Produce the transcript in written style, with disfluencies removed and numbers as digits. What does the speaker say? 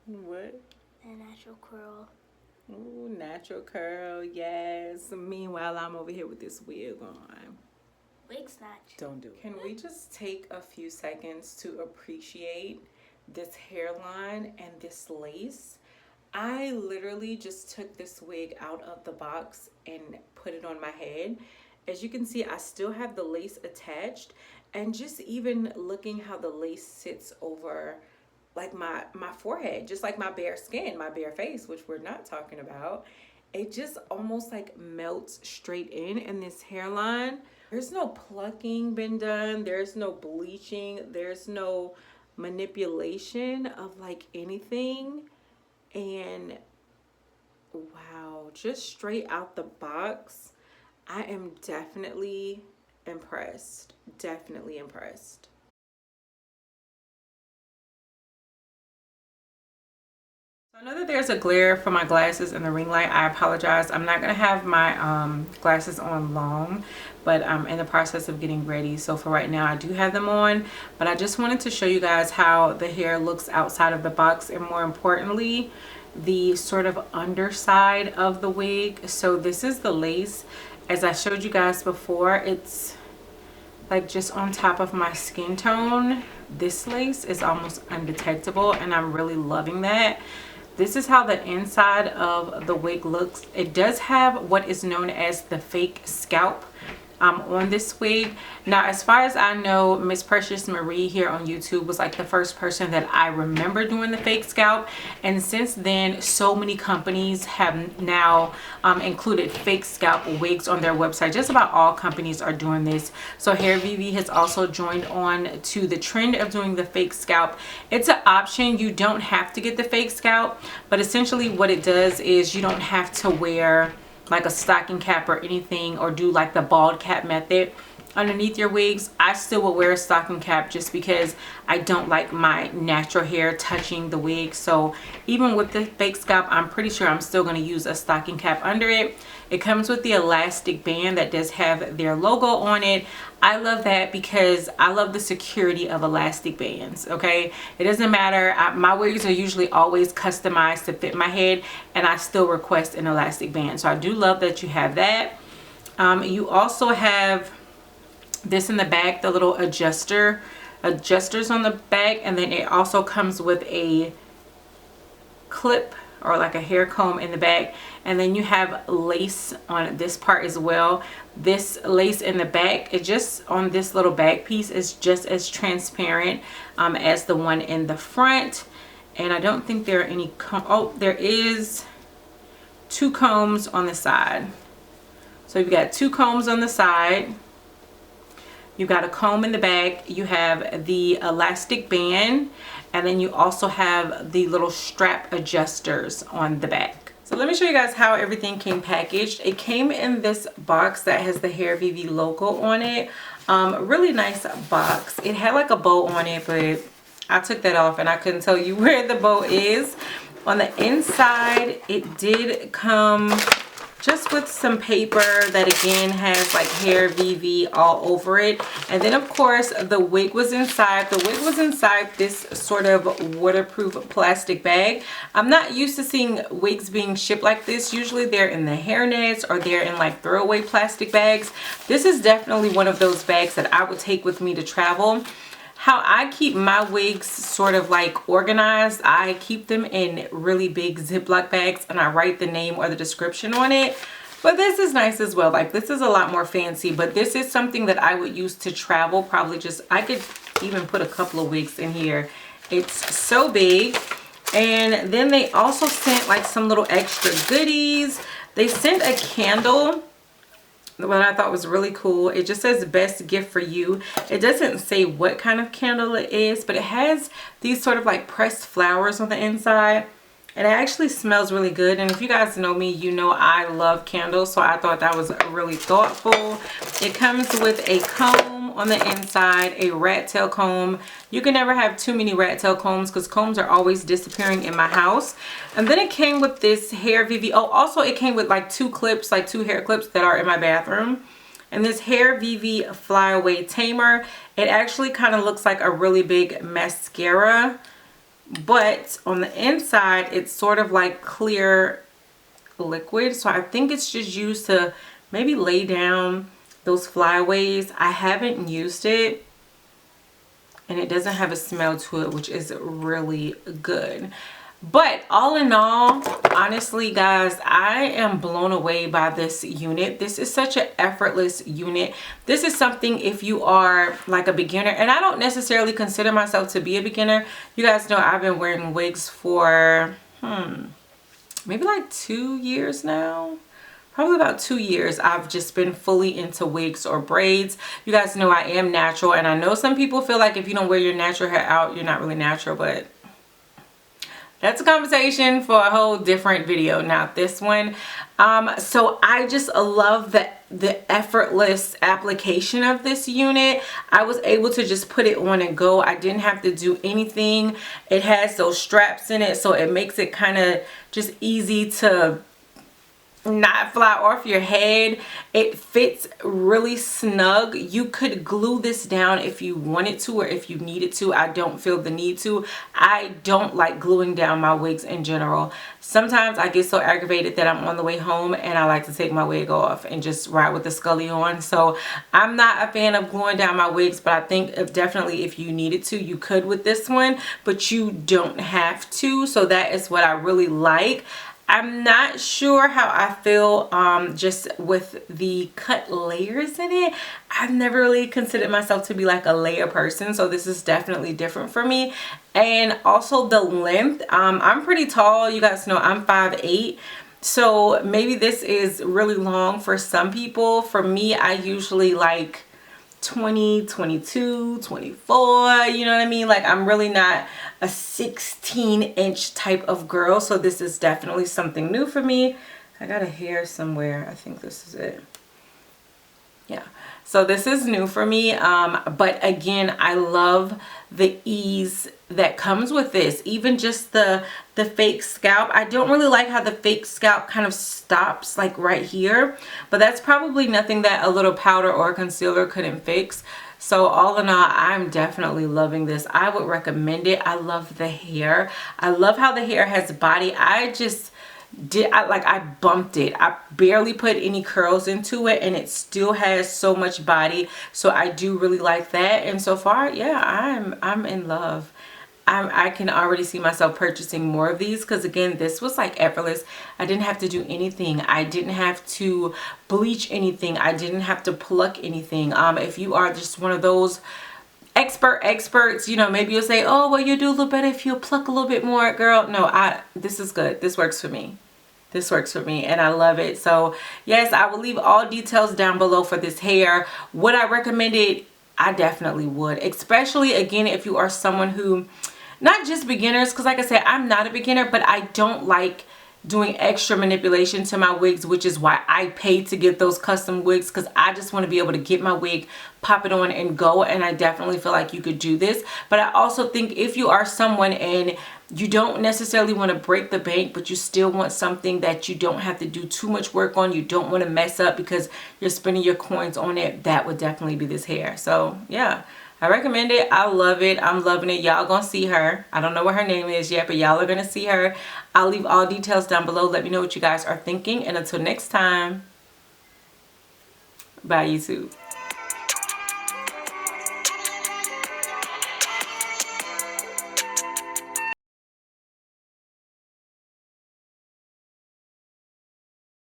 What? A natural curl. Ooh, natural curl, yes. Meanwhile, I'm over here with this wig on. Wig snatch. Don't do it. Can we just take a few seconds to appreciate this hairline and this lace? I literally just took this wig out of the box and put it on my head. As you can see, I still have the lace attached, and just even looking how the lace sits over like my forehead, just like my bare skin, my bare face, which we're not talking about, it just almost like melts straight in. And this hairline, there's no plucking been done, there's no bleaching, there's no manipulation of like anything. And wow, just straight out the box, I am definitely impressed. Definitely impressed. So I know that there's a glare for my glasses in the ring light. I apologize. I'm not going to have my glasses on long, but I'm in the process of getting ready. So for right now, I do have them on. But I just wanted to show you guys how the hair looks outside of the box, and more importantly, the sort of underside of the wig. So this is the lace. As I showed you guys before, it's like just on top of my skin tone. This lace is almost undetectable, and I'm really loving that. This is how the inside of the wig looks. It does have what is known as the fake scalp on this wig. Now, as far as I know, Miss Precious Marie here on YouTube was like the first person that I remember doing the fake scalp, and since then so many companies have now included fake scalp wigs on their website. Just about all companies are doing this. So HairVivi has also joined on to the trend of doing the fake scalp. It's an option. You don't have to get the fake scalp, but essentially what it does is you don't have to wear like a stocking cap or anything, or do like the bald cap method underneath your wigs. I still will wear a stocking cap just because I don't like my natural hair touching the wig. So even with the fake scalp, I'm pretty sure I'm still going to use a stocking cap under it. It comes with the elastic band that does have their logo on it. I love that because I love the security of elastic bands. Okay, it doesn't matter. My wigs are usually always customized to fit my head, and I still request an elastic band. So I do love that you have that. You also have this in the back, the little adjusters on the back, and then it also comes with a clip or like a hair comb in the back, and then you have lace on this part as well. This lace in the back, it just on this little back piece is just as transparent as the one in the front. And I don't think there are any there is 2 combs on the side. So you've got 2 combs on the side. You've got a comb in the back. You have the elastic band, and then you also have the little strap adjusters on the back. So let me show you guys how everything came packaged. It came in this box that has the HairVivi logo on it. Really nice box. It had like a bow on it, but I took that off and I couldn't tell you where the bow is. On the inside, it did come just with some paper that again has like HairVivi all over it. And then of course the wig was inside. The wig was inside this sort of waterproof plastic bag. I'm not used to seeing wigs being shipped like this. Usually they're in the hairnets or they're in like throwaway plastic bags. This is definitely one of those bags that I would take with me to travel. How I keep my wigs sort of like organized, I keep them in really big Ziploc bags and I write the name or the description on it. But this is nice as well. Like this is a lot more fancy, but this is something that I would use to travel. Probably just, I could even put a couple of wigs in here. It's so big. And then they also sent like some little extra goodies. They sent a candle, what I thought was really cool. It just says best gift for you. It doesn't say what kind of candle it is, but it has these sort of like pressed flowers on the inside, and it actually smells really good. And if you guys know me, you know I love candles, so I thought that was really thoughtful. It comes with a comb on the inside, a rat tail comb. You can never have too many rat tail combs because combs are always disappearing in my house. And then it came with this HairVivi. Oh, also it came with like 2 clips, like 2 hair clips that are in my bathroom. And this HairVivi Flyaway Tamer. It actually kind of looks like a really big mascara but on the inside it's sort of like clear liquid. So I think it's just used to maybe lay down those flyaways. I haven't used it, and it doesn't have a smell to it, which is really good. But all in all, honestly guys, I am blown away by this unit. This is such an effortless unit. This is something if you are like a beginner, and I don't necessarily consider myself to be a beginner. You guys know I've been wearing wigs for maybe like 2 years now. Probably about 2 years I've just been fully into wigs or braids. You guys know I am natural, and I know some people feel like if you don't wear your natural hair out, you're not really natural, but that's a conversation for a whole different video, not this one. So I just love the effortless application of this unit. I was able to just put it on and go. I didn't have to do anything. It has those straps in it, so it makes it kind of just easy to not fly off your head. It fits really snug. You could glue this down if you wanted to, or if you needed to. I don't feel the need to. I don't like gluing down my wigs in general. Sometimes I get so aggravated that I'm on the way home and I like to take my wig off and just ride with the scully on. So I'm not a fan of gluing down my wigs, but I think definitely if you needed to, you could with this one, but you don't have to. So that is what I really like. I'm not sure how I feel just with the cut layers in it. I've never really considered myself to be like a layer person, so this is definitely different for me. And also the length, I'm pretty tall. You guys know I'm 5'8", so maybe this is really long for some people. For me, I usually like 20, 22, 24, you know what I mean? Like I'm really not a 16-inch type of girl, so this is definitely something new for me. I got a hair somewhere. I think this is it. Yeah, so this is new for me, but again, I love the ease that comes with this. Even just the fake scalp, I don't really like how the fake scalp kind of stops like right here, but that's probably nothing that a little powder or concealer couldn't fix. So all in all, I'm definitely loving this. I would recommend it. I love the hair. I love how the hair has body. I bumped it. I barely put any curls into it, and it still has so much body. So I do really like that. And so far, yeah, I'm in love. I can already see myself purchasing more of these, because again, this was like effortless. I didn't have to do anything. I didn't have to bleach anything. I didn't have to pluck anything. If you are just one of those experts, you know, maybe you'll say, oh well, you do a little better if you pluck a little bit more. Girl, no, this is good. This works for me. This works for me, and I love it. So yes, I will leave all details down below for this hair. Would I recommend it? I definitely would, especially again if you are someone who, not just beginners, because like I said, I'm not a beginner, but I don't like doing extra manipulation to my wigs, which is why I pay to get those custom wigs, because I just want to be able to get my wig, pop it on and go. And I definitely feel like you could do this. But I also think if you are someone and you don't necessarily want to break the bank, but you still want something that you don't have to do too much work on, you don't want to mess up because you're spending your coins on it, that would definitely be this hair. So yeah, I recommend it. I love it. I'm loving it. Y'all gonna see her. I don't know what her name is yet, but y'all are gonna see her. I'll leave all details down below. Let me know what you guys are thinking. And until next time, bye YouTube.